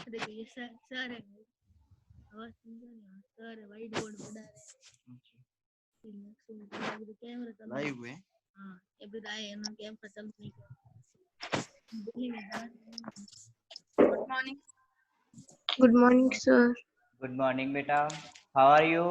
देखो ये सर है, आवाज सुन रहे हैं, सर वाइट बोर्ड बना रहे हैं, कैमरा चल लाइव है। हाँ अभी आए ना, कैमरा चल नहीं कर। Good morning. Good morning, sir. Good morning, beta. How are you?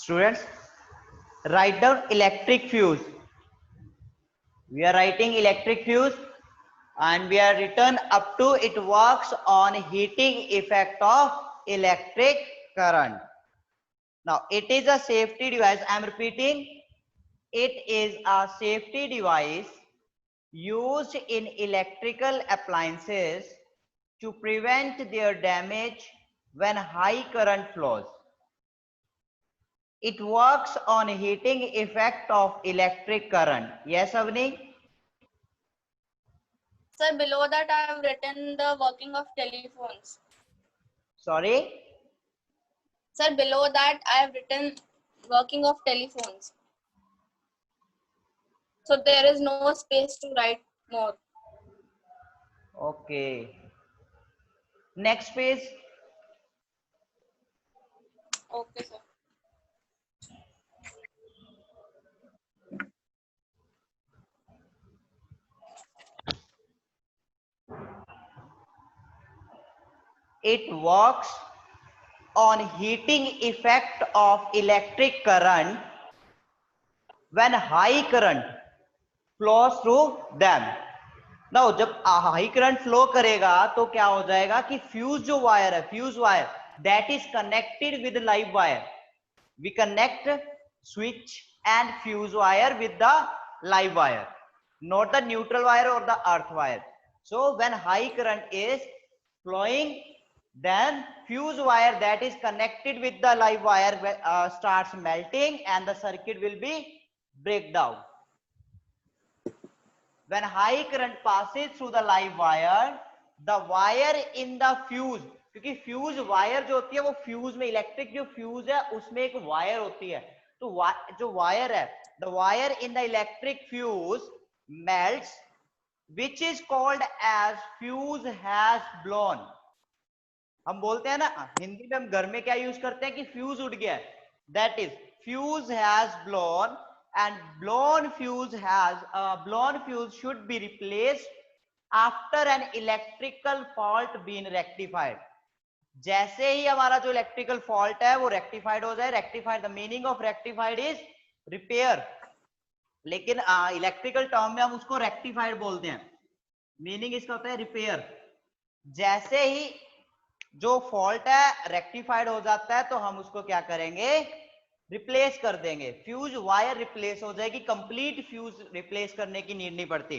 Students, write down electric fuse. We are writing electric fuse and we are written up to it works on heating effect of electric current. Now it is a safety device. I am repeating, it is a safety device used in electrical appliances to prevent their damage when high current flows. It works on heating effect of electric current. Yes, Avni? Sir, below that I have written the working of telephones. Sorry? Sir, below that I have written working of telephones. So there is no space to write more. Okay. Next page. Okay, sir. It works on heating effect of electric current when high current flows through them. Now जब high current flow करेगा तो क्या हो जाएगा कि fuse जो wire है, fuse wire that is connected with live wire. We connect switch and fuse wire with the live wire, not the neutral wire or the earth wire. So when high current is flowing, then fuse wire that is connected with the live wire starts melting and the circuit will be break down. When high current passes through the live wire, the wire in the fuse, क्योंकि fuse wire जो होती है वो fuse में electric जो fuse है उसमें एक वायर होती है, तो जो वायर है the wire in the electric fuse melts which is called as fuse has blown. हम बोलते हैं ना हिंदी में, हम घर में क्या यूज करते हैं कि फ्यूज उड़ गया है, that is fuse has blown and blown fuse should be replaced after an electrical fault been rectified. जैसे ही हमारा जो इलेक्ट्रिकल फॉल्ट है वो रेक्टिफाइड हो जाए, rectified the meaning of rectified is repair, लेकिन इलेक्ट्रिकल टर्म में हम उसको रेक्टिफाइड बोलते हैं, मीनिंग इसका होता है रिपेयर. जैसे ही जो फॉल्ट है रेक्टिफाइड हो जाता है तो हम उसको क्या करेंगे, रिप्लेस कर देंगे, फ्यूज वायर रिप्लेस हो जाएगी, कंप्लीट फ्यूज रिप्लेस करने की नीड नहीं पड़ती।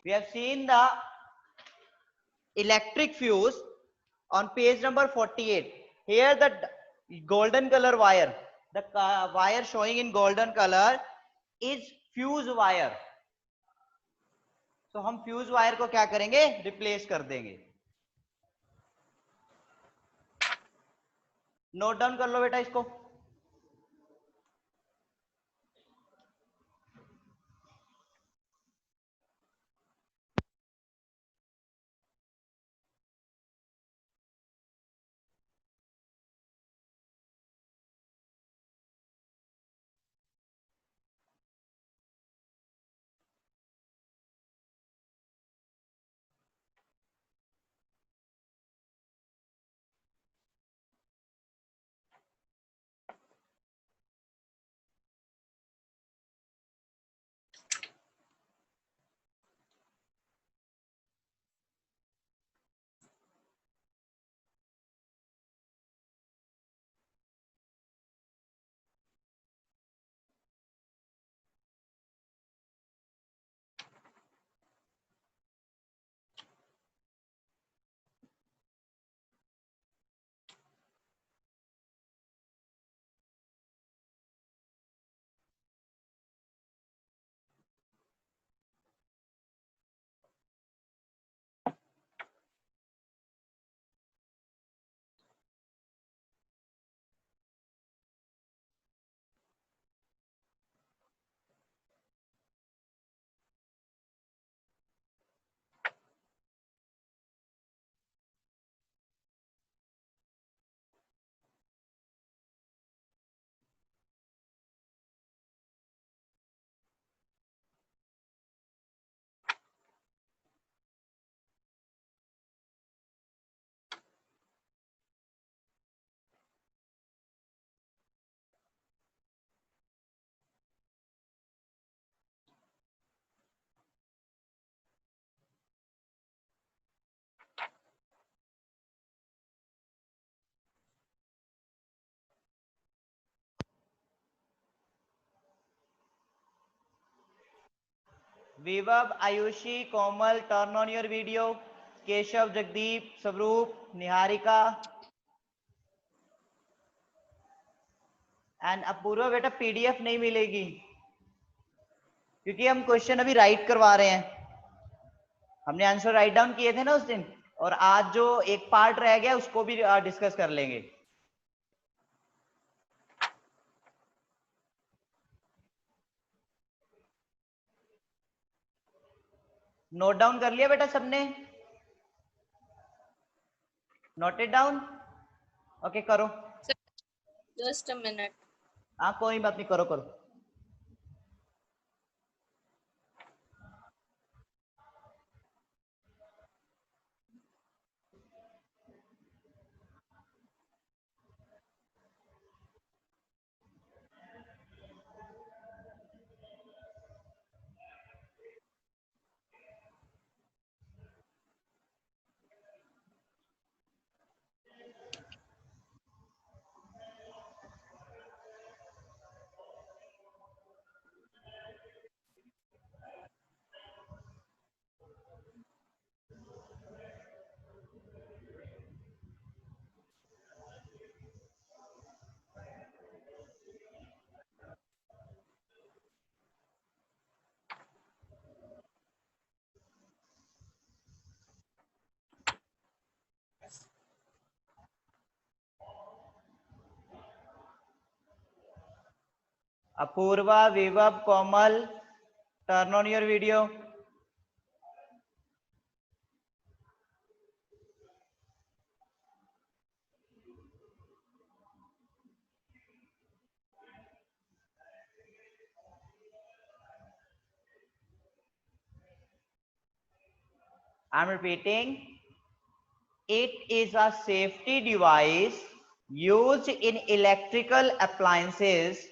We have seen the electric fuse on page number 48. Here the golden color wire, the wire showing in golden color is fuse wire. तो हम फ्यूज वायर को क्या करेंगे, रिप्लेस कर देंगे। नोट डाउन कर लो बेटा इसको। Vibhav, Ayushi, Komal, turn on your video. Keshav, Jagdeep, Swaroop, Niharika and Apoorva. बेटा पीडीएफ नहीं मिलेगी क्योंकि हम क्वेश्चन अभी राइट करवा रहे हैं। हमने आंसर राइट डाउन किए थे ना उस दिन, और आज जो एक पार्ट रह गया उसको भी डिस्कस कर लेंगे। नोट डाउन कर लिया बेटा सबने? Noted down? ओके करो। Just a minute. हाँ कोई बात नहीं, करो करो। Apoorva, Vibhav, Komal, turn on your video. I'm repeating, it is a safety device used in electrical appliances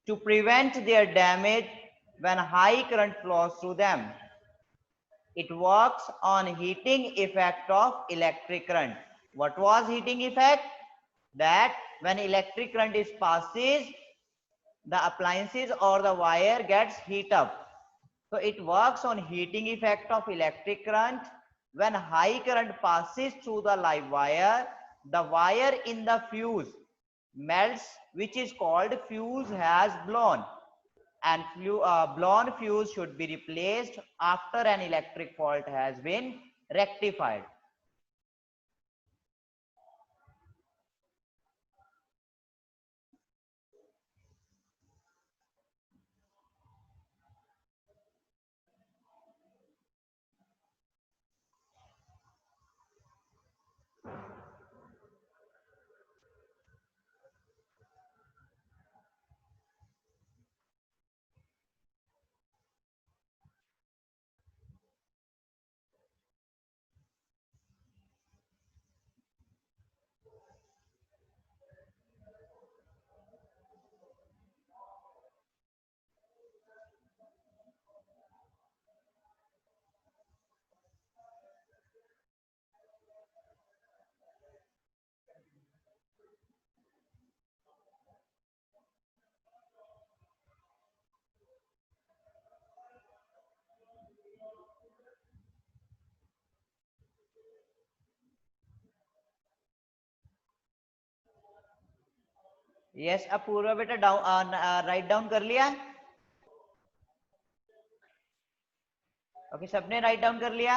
to prevent their damage when high current flows through them. It works on heating effect of electric current. What was heating effect? That when electric current is passes, the appliances or the wire gets heat up. So it works on heating effect of electric current. When high current passes through the live wire, the wire in the fuse melts, which is called fuse has blown, and blown fuse should be replaced after an electric fault has been rectified. Yes Apoorva बेटा down right down कर लिया? Okay सबने right down कर लिया?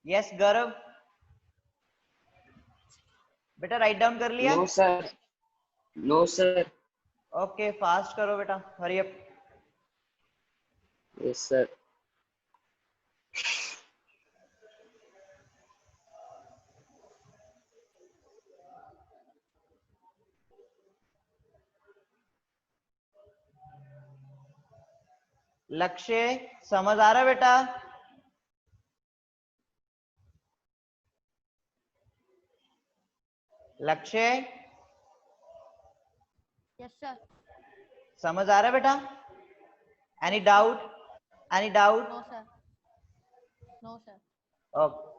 Yes गौरव बेटा right down कर लिया? No sir, no sir. Okay fast करो बेटा, हरी अप। Yes sir. लक्ष्य समझ आ रहा है बेटा? लक्ष्य यस सर। समझ आ रहा है बेटा? Any doubt? Any doubt? No sir, no sir. Okay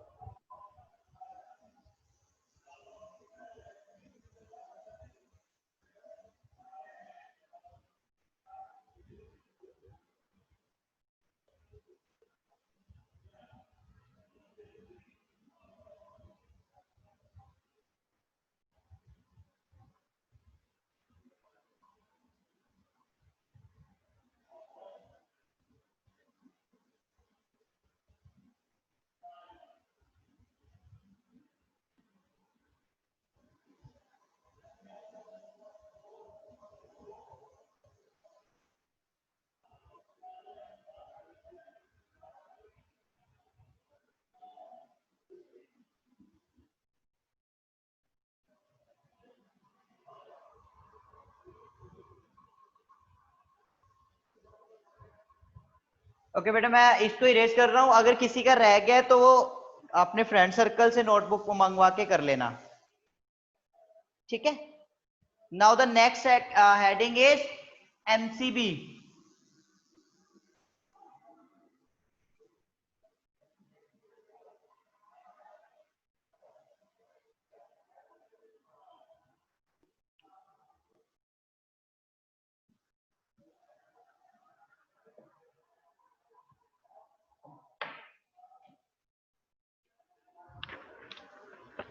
okay बेटा मैं इसको इरेज कर रहा हूं, अगर किसी का रह गया तो वो अपने फ्रेंड सर्कल से नोटबुक को मंगवा के कर लेना, ठीक है? Now the next heading is MCB.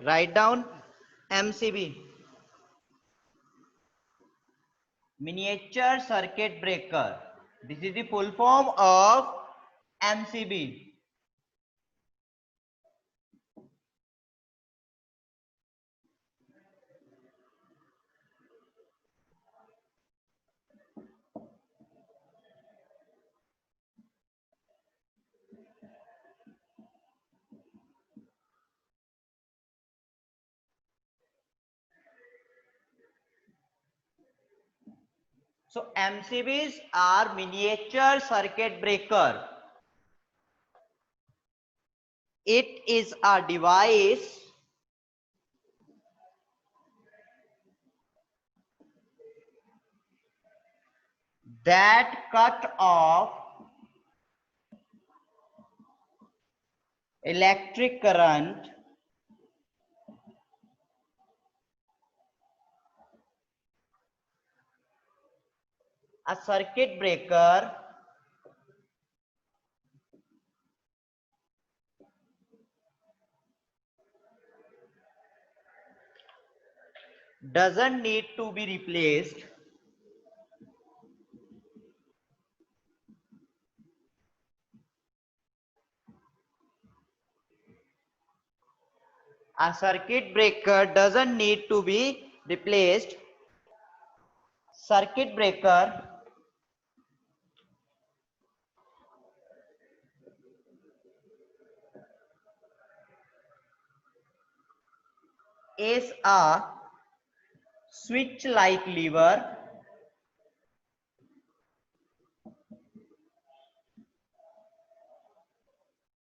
Write down MCB, miniature circuit breaker. This is the full form of MCB. So MCBs are miniature circuit breaker. It is a device that cut off electric current a circuit breaker doesn't need to be replaced a circuit breaker doesn't need to be replaced. Circuit breaker is a switch like lever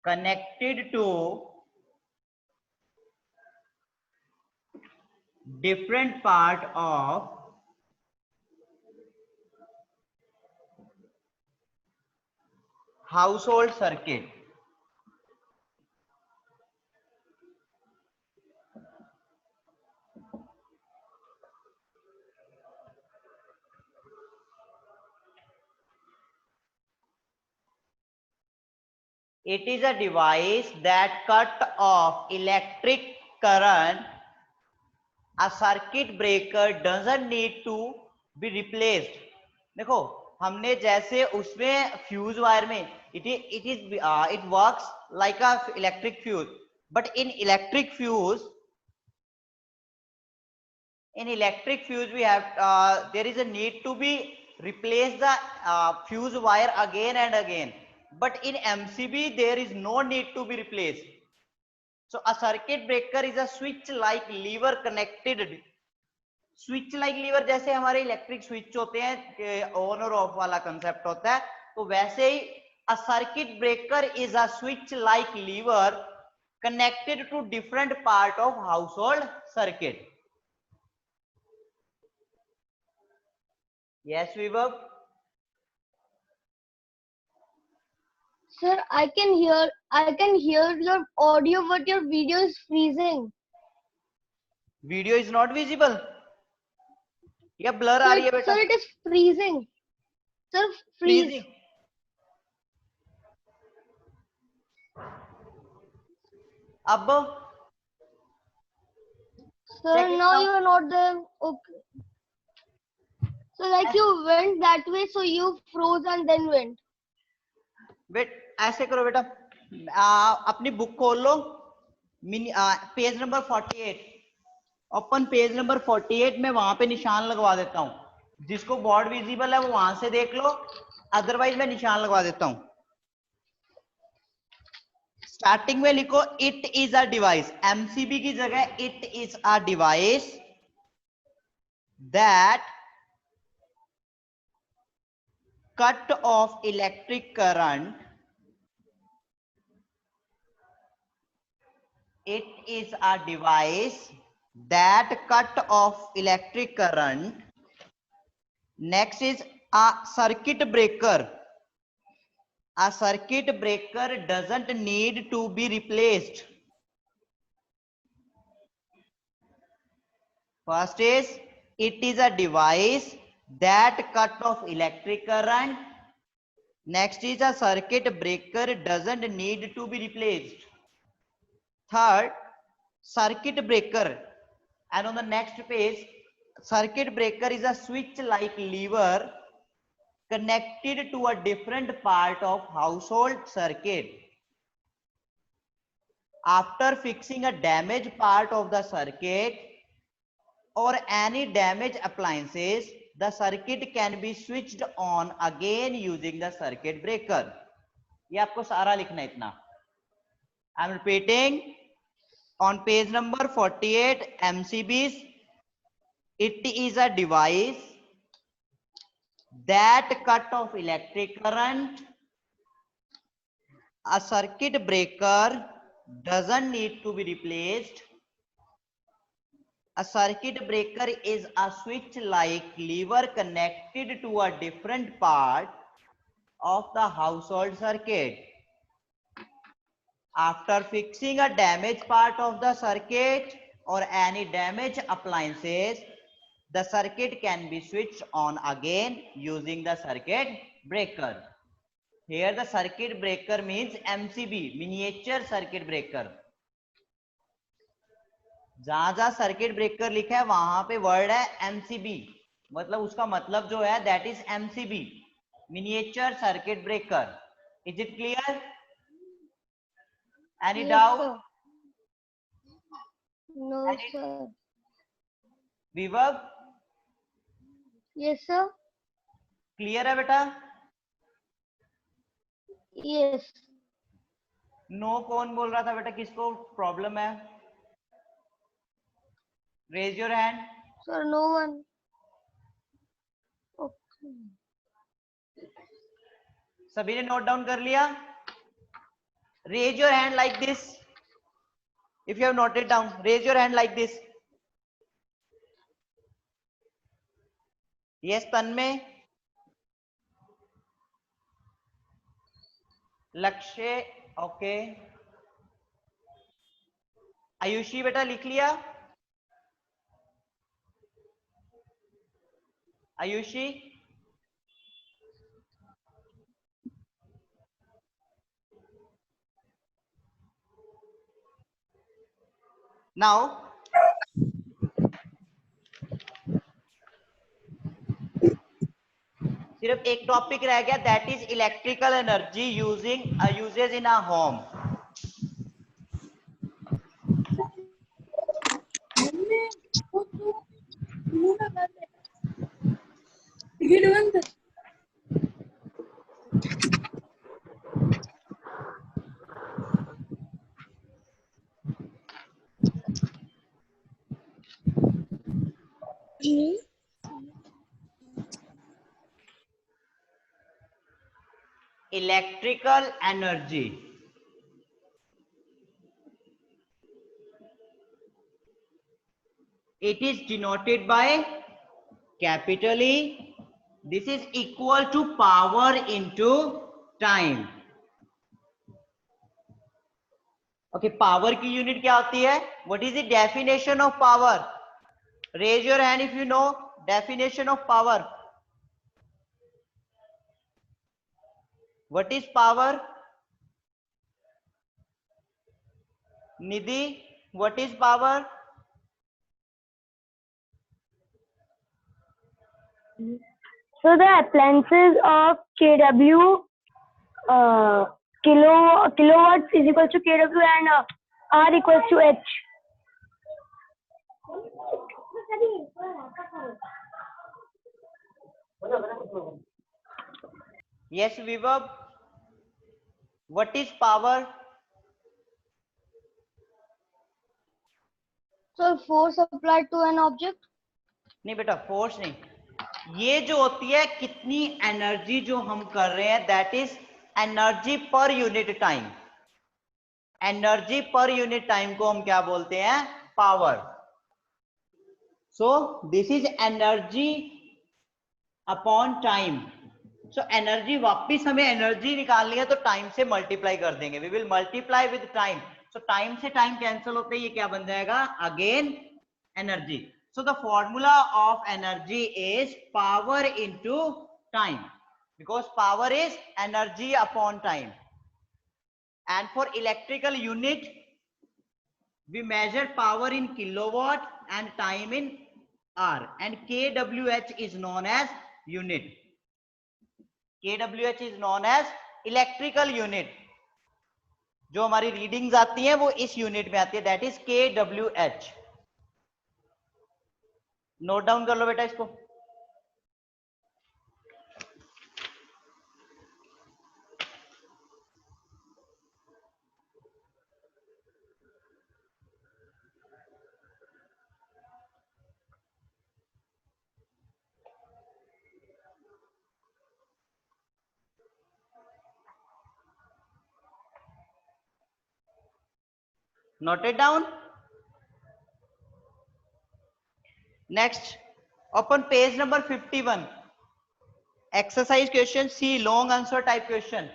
connected to different part of household circuit. It is a device that cut off electric current. A circuit breaker doesn't need to be replaced. देखो हमने जैसे उसमें fuse wire में it works like a electric fuse, but in electric fuse we have there is a need to be replace the fuse wire again and again, but in MCB there is no need to be replaced. So a circuit breaker is a switch like lever connected. Switch like lever जैसे हमारे electric switch होते हैं on और of वाला concept होता है, तो वैसे ही a circuit breaker is a switch like lever connected to different part of household circuit. Yes Vibhav. Sir, I can hear your audio, but your video is freezing. Video is not visible या blur आ रही है बेटा? Sir, it is freezing. Sir, freeze. Freezing. अब Sir, check it now now. you are not there. Okay. So like you went that way, so you froze and then went. Wait ऐसे करो बेटा, अपनी book खोल लो, page number 48, open page number 48 में वहां पे निशान लगवा देता हूं. जिसको बोर्ड विजिबल है वो वहां से देख लो, अदरवाइज मैं निशान लगवा देता हूं. स्टार्टिंग में लिखो it is a device, MCB की जगह it is a device that cut off electric current. It is a device that cut off electric current. Next is a circuit breaker. A circuit breaker doesn't need to be replaced. First is it is a device that cut off electric current. Next is a circuit breaker doesn't need to be replaced. Third, circuit breaker, and on the next page, circuit breaker is a switch like lever connected to a different part of household circuit. After fixing a damaged part of the circuit or any damaged appliances, the circuit can be switched on again using the circuit breaker. ये आपको सारा लिखना है इतना. I'm repeating. On page number 48, MCBs, it is a device that cut off electric current. A circuit breaker doesn't need to be replaced. A circuit breaker is a switch-like lever connected to a different part of the household circuit. After fixing a damaged part of the circuit or any damaged appliances, the circuit can be switched on again using the circuit breaker. Here the circuit breaker means MCB, miniature circuit breaker. जहां जहां circuit breaker लिखा है वहां पे word है MCB, मतलब उसका मतलब जो है that is MCB, miniature circuit breaker. Is it clear? Any doubt? No, sir. विभव Yes, sir. क्लियर है बेटा? Yes. नो कौन बोल रहा था बेटा? किसको प्रॉब्लम है? Raise your hand. Sir, no one. Okay. सभी ने नोट डाउन कर लिया? Raise your hand like this. If you have noted down, raise your hand like this. Yes Tanmay, Lakshya, okay. Ayushi बेटा लिख लिया? आयुषी नाउ सिर्फ एक टॉपिक रह गया, that is electrical energy usages in a home. Electrical energy. It is denoted by capital E. This is equal to power into time. Okay, power की unit क्या होती है? What is the definition of power? Raise your hand if you know definition of power. What is power? Nidhi, what is power? So the appliances of kW, kilowatts is equal to kW and R equals to H. Yes, Vibhav. What is power? So force applied to an object. नहीं बेटा, force नहीं. ये जो होती है कितनी energy जो हम कर रहे हैं, that is energy per unit time. Energy per unit time को हम क्या बोलते हैं? Power. So this is energy upon time. So energy, वापिस हमें एनर्जी निकालनी है तो टाइम से मल्टीप्लाई कर देंगे. We will multiply with time. So time से टाइम कैंसिल होते ही ये क्या बन जाएगा? Again energy. So the formula of energy is power into time, because power is energy upon time. And for electrical unit, we measure power in kilowatt and time in hour. And kWh is known as unit. kWh is known as electrical unit. जो हमारी readings आती हैं वो इस unit में आती है, that is kWh. Note down कर लो बेटा इसको. Note it down. Next, open page number 51. Exercise question C, long answer type question.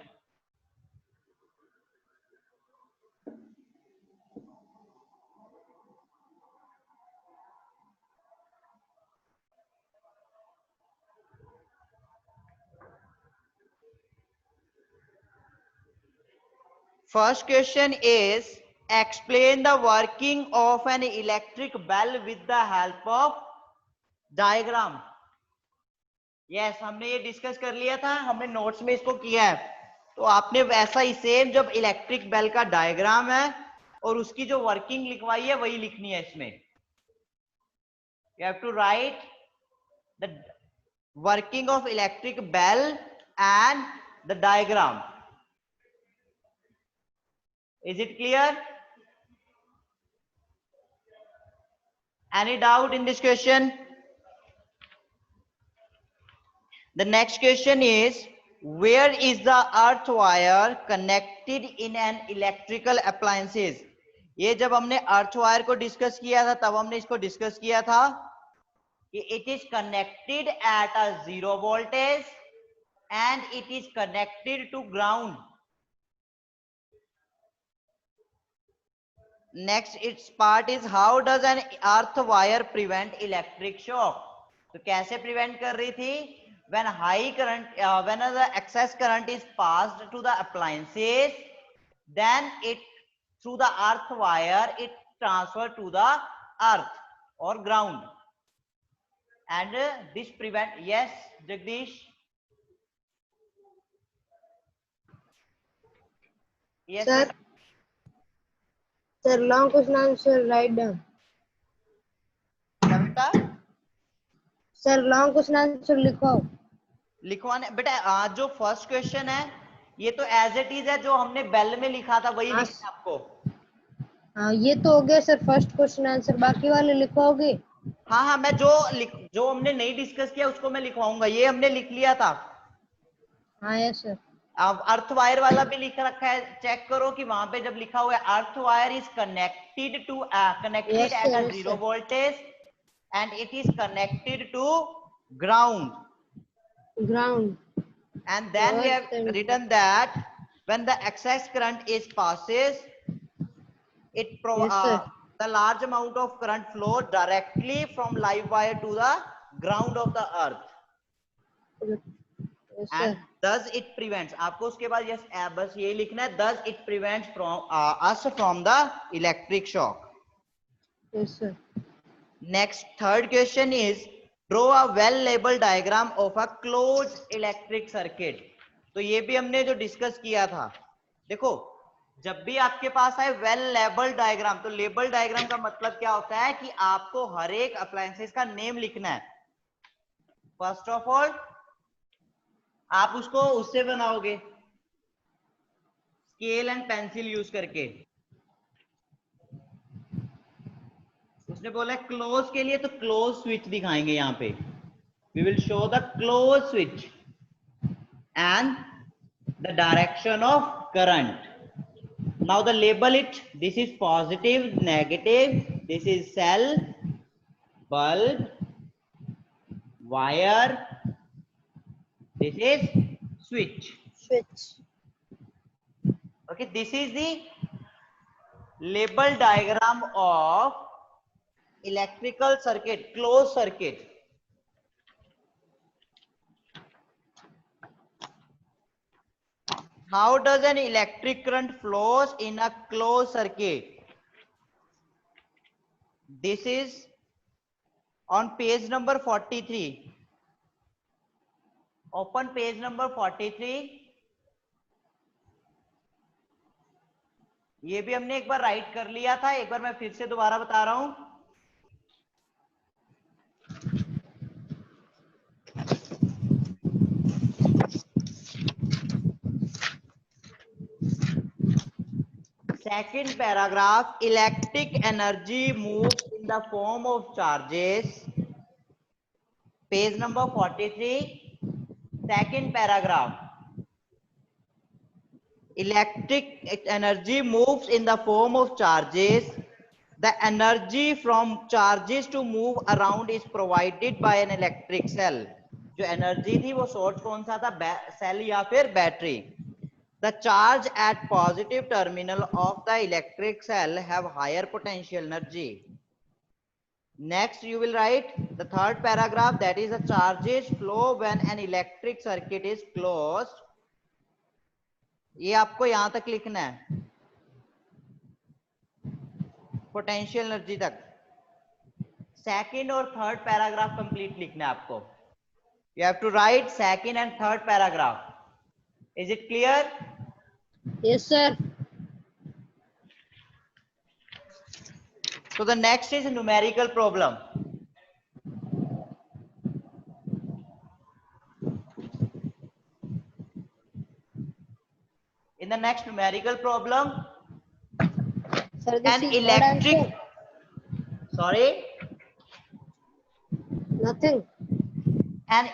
First question is explain the working of an electric bell with the help of diagram. Yes, हमने ये discuss कर लिया था, हमने notes में इसको किया है. तो आपने वैसा ही सेम जब इलेक्ट्रिक बेल का डायग्राम है और उसकी जो वर्किंग लिखवाई है वही लिखनी है इसमें. You have to write the working of electric bell and the diagram. Is it clear? Any doubt in this question? The next question is, where is the earth wire connected in an electrical appliances? ये जब हमने earth wire को discuss किया था तब हमने इसको discuss किया था कि it is connected at a 0 voltage and it is connected to ground. Next its part is, how does an earth wire prevent electric shock? तो कैसे prevent कर रही थी? When high current, when the excess current is passed to the appliances, then it through the earth wire it transfer to the earth or ground, and this prevent. Yes, Jagdish. Yes, Sir. Sir, long question answer write down. क्या बेटा? Sir, long question answer लिखो. लिखवाने बेटा, आज जो first question है ये तो as it is है, जो हमने बेल में लिखा था वही लिखना है आपको. हाँ, ये तो हो गया सर फर्स्ट क्वेश्चन आंसर, बाकी वाले लिखोगे? हाँ हाँ, मैं जो हमने नहीं डिस्कस किया उसको मैं लिखवाऊंगा. ये हमने लिख लिया था. हाँ यस सर. अब अर्थ वायर वाला भी लिख रखा है, चेक करो कि वहां पे जब लिखा हुआ है earth wire is connected to connected at a 0 voltage and it is connected to ground. And then we have written that when the excess current is passes, it the large amount of current flow directly from live wire to the ground of the earth. Yes, and thus it prevents. आपको उसके बाद yes बस ये लिखना है, thus it prevents from us from the electric shock. Yes sir. Next, third question is, draw a well labeled diagram of a closed electric circuit. तो ये भी हमने जो डिस्कस किया था. देखो, जब भी आपके पास है वेल लेबल्ड डायग्राम, तो लेबल डायग्राम का मतलब क्या होता है कि आपको हर एक अप्लायंसेस का नेम लिखना है. फर्स्ट ऑफ ऑल आप उसको उससे बनाओगे स्केल एंड पेंसिल यूज करके. उसने बोला क्लोज के लिए तो क्लोज स्विच दिखाएंगे यहाँ पे. We will show the close switch and the direction of current. Now the label it. This is positive, negative. This is cell, bulb, wire. This is switch. Okay, this is the label diagram of electrical circuit, closed circuit. How does an electric current flows in a closed circuit? This is on page number 43. Open page number 43. ये भी हमने एक बार right कर लिया था, एक बार मैं फिर से दोबारा बता रहा हूं. Second paragraph, electric energy moves in the form of charges. Page number 43, second paragraph. Electric energy moves in the form of charges. The energy from charges to move around is provided by an electric cell. जो energy थी वो source कौन सा था, cell या फिर battery. The charge at positive terminal of the electric cell have higher potential energy. Next you will write the third paragraph, that is the charges flow when an electric circuit is closed. ये आपको यहां तक लिखना है, potential energy तक। Second और third paragraph complete लिखना है आपको। You have to write second and third paragraph. Is it clear? Yes, sir. So the next is numerical problem. In the next numerical problem, Sir, this an is third electric, answer. sorry, Nothing. an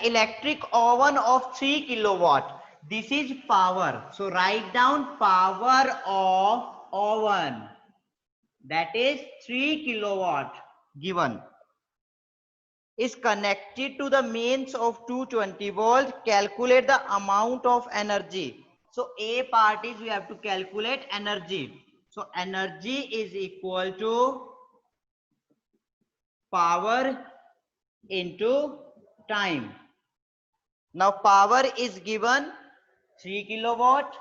electric oven of 3 kilowatt. This is power. So write down power of oven. That is 3 kilowatt given. Is connected to the mains of 220 volts. Calculate the amount of energy. So A part is we have to calculate energy. So energy is equal to power into time. Now power is given 3 kilowatt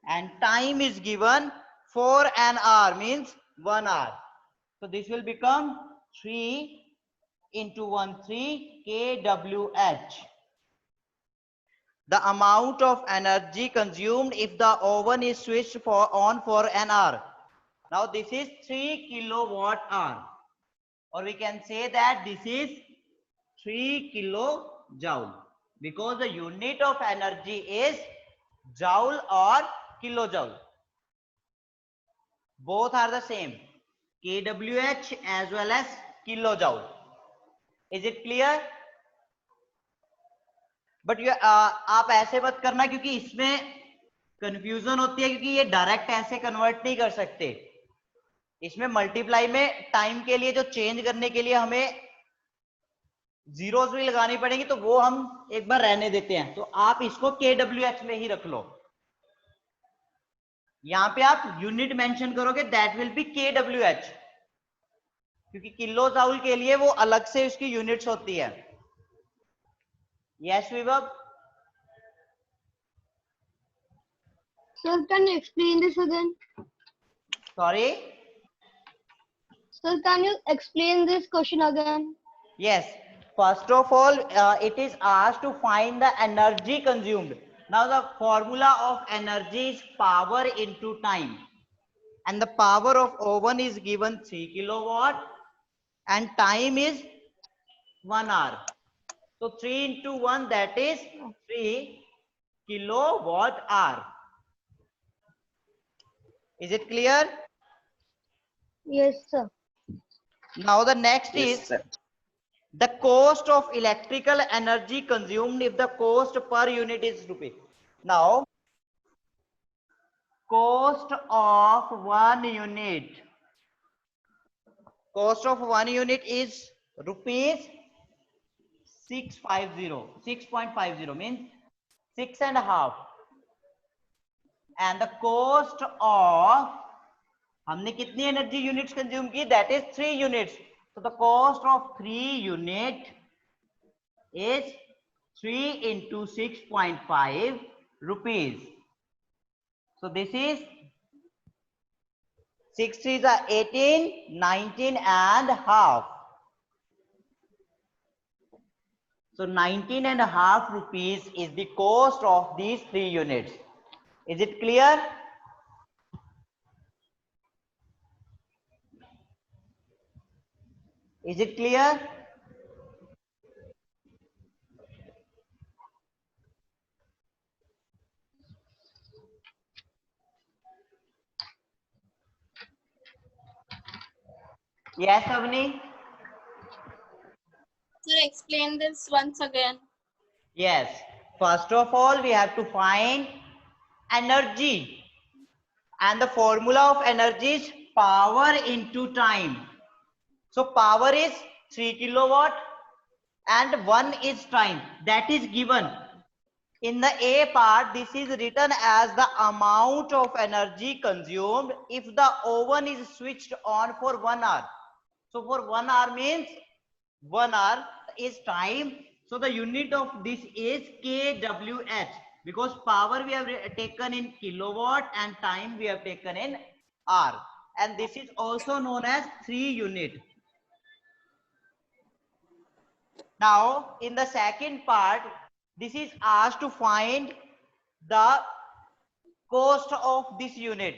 and time is given for an hour, means 1 hour. So this will become 3 into 13 kWh. The amount of energy consumed if the oven is switched on for an hour. Now this is 3 kilowatt hour, or we can say that this is 3 kilojoule, because the unit of energy is joule or kilojoule. Both are the same, kWh as well as kilojoule. Is it clear? But ये आप ऐसे मत करना, क्योंकि इसमें confusion होती है, क्योंकि ये डायरेक्ट ऐसे कन्वर्ट नहीं कर सकते। इसमें मल्टीप्लाई में टाइम के लिए जो चेंज करने के लिए हमें जीरोस भी लगानी पड़ेगी, तो वो हम एक बार रहने देते हैं। तो आप इसको kWh में ही रख लो। यहां पे आप यूनिट मेंशन करोगे, दैट विल बी kWh, क्योंकि किलो जाउल के लिए वो अलग से उसकी यूनिट्स होती है। Yes Vibhav? Sir, can you explain this again? Sorry? Sir, can you explain this question again? Yes. First of all, it is asked to find the energy consumed. Now the formula of energy is power into time, and the power of oven is given 3 kilowatt and time is 1 hour. So 3 into 1, that is 3 kilowatt hour. Is it clear? Yes, sir. Now the next Yes, is sir. the cost of electrical energy consumed if the cost per unit is rupee. Now, cost of 1 unit. Cost of 1 unit is rupees 6.50 means 6.5. And the cost of, हमने कितनी energy units consume की? That is 3 units. So the cost of 3 unit is 3 into 6.5 rupees. So this is 6 3s are 18, 19 and half. So 19 and a half rupees is the cost of these 3 units. Is it clear? Is it clear? Yes, Avni? Sir, explain this once again. Yes. First of all, we have to find energy. And the formula of energy is power into time. So power is 3 kilowatt and 1 is time. That is given. In the A part, this is written as the amount of energy consumed if the oven is switched on for 1 hour. So for 1 hour means 1 hour is time. So the unit of this is kWh, because power we have taken in kilowatt and time we have taken in hour, and this is also known as 3 unit. Now in the second part, this is asked to find the cost of this unit,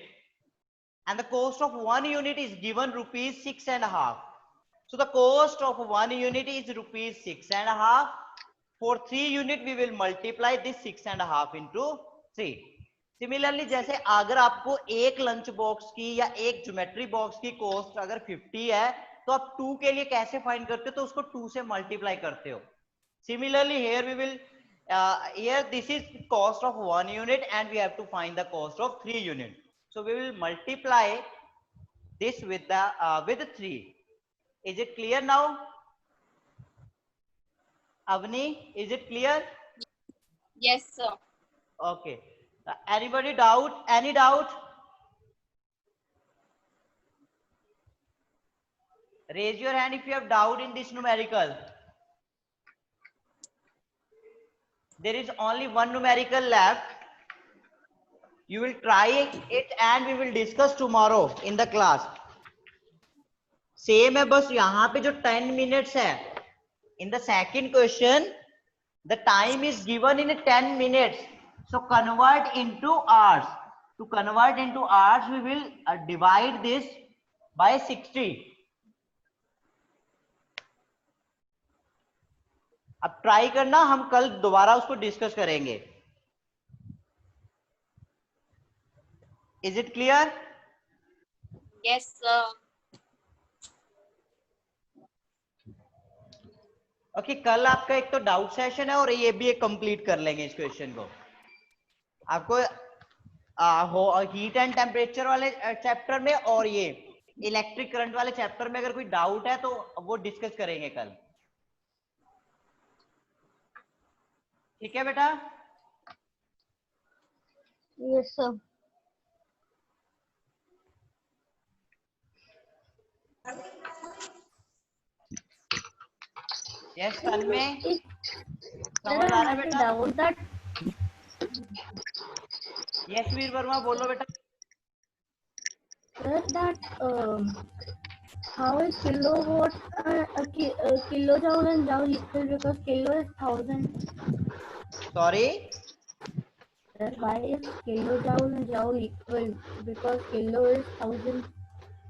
and the cost of 1 unit is given rupees 6.5. So the cost of 1 unit is rupees 6.5. For 3 unit we will multiply this 6.5 into 3. Similarly, जैसे अगर आपको एक lunch box की या एक geometry box की cost अगर 50 है, तो आप 2 के लिए कैसे फाइंड करते हो? तो उसको 2 से मल्टीप्लाई करते हो. Similarly, here we will here this is cost of 1 unit and we have to find the cost of 3 unit. So we will multiply this with the with 3. Is it clear now? Avni, is it clear? Yes, sir. Okay. Anybody doubt? Any doubt? Raise your hand if you have doubt in this numerical. There is only one numerical left. You will try it and we will discuss tomorrow in the class. Same है, बस यहाँ पे जो 10 minutes है. In the second question, the time is given in 10 minutes. So convert into hours. To convert into hours, we will divide this by 60. अब try करना, हम कल दोबारा उसको डिस्कस करेंगे. Is it clear? Yes, sir. Okay कल आपका एक तो डाउट सेशन है और ये भी एक कंप्लीट कर लेंगे इस क्वेश्चन को. आपको हीट एंड टेम्परेचर वाले चैप्टर में और ये इलेक्ट्रिक करंट वाले चैप्टर में अगर कोई डाउट है तो वो डिस्कस करेंगे कल. ठीक है बेटा? Yes, sir. यस तन्मय, Sir, समझ आ रहा I है have a बेटा? doubt that यस वीर वर्मा, बोलो बेटा. sir, that how is kilowatt kilojoule and joule equal, because kilo is 1000. Sorry, Sir, why is kilojoule and joule equal? Because kilo is 1000,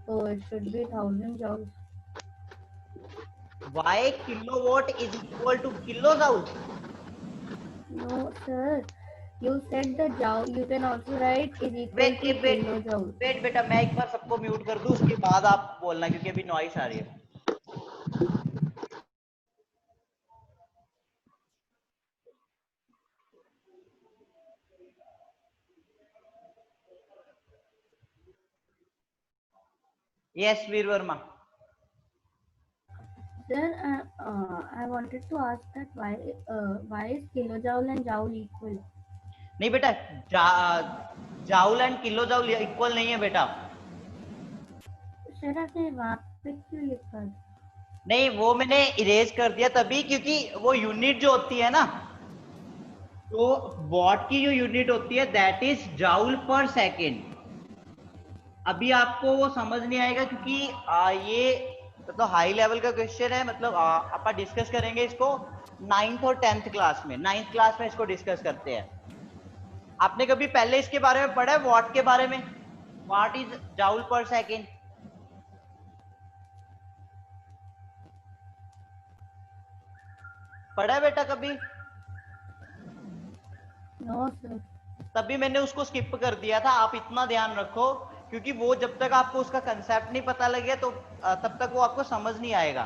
so it should be 1000 joules. Why kilowatt is equal to kilo joule? No, sir. You said the joule. You can also write is equal watt to watt kilojoule. Wait बेटा, मैं एक बार सबको mute कर दूं, उसके बाद आप बोलना क्योंकि अभी नॉइस आ रही है. Yes Veer Verma. Sir, I wanted to ask that why is kilojoule and joule equal? नहीं बेटा, joule and kilo joule equal नहीं है बेटा. Sir, आपने वहाँ पे क्यों लिखा? नहीं, वो मैंने इरेज कर दिया तभी, क्योंकि वो यूनिट जो होती है ना, तो वॉट की जो यूनिट होती है दैट इज जाउल पर सेकेंड. अभी आपको वो समझ नहीं आएगा क्योंकि ये मतलब हाई लेवल का क्वेश्चन है. मतलब आप डिस्कस करेंगे इसको 9th और 10th क्लास में. 9th क्लास में इसको डिस्कस करते हैं. आपने कभी पहले इसके बारे में पढ़ा है, वॉट के बारे में? वॉट इज जाउल पर सेकेंड? पढ़ा है बेटा कभी? No, sir. तभी मैंने उसको स्किप कर दिया था. आप इतना ध्यान रखो, क्योंकि वो जब तक आपको उसका कंसेप्ट नहीं पता लगे तो तब तक वो आपको समझ नहीं आएगा.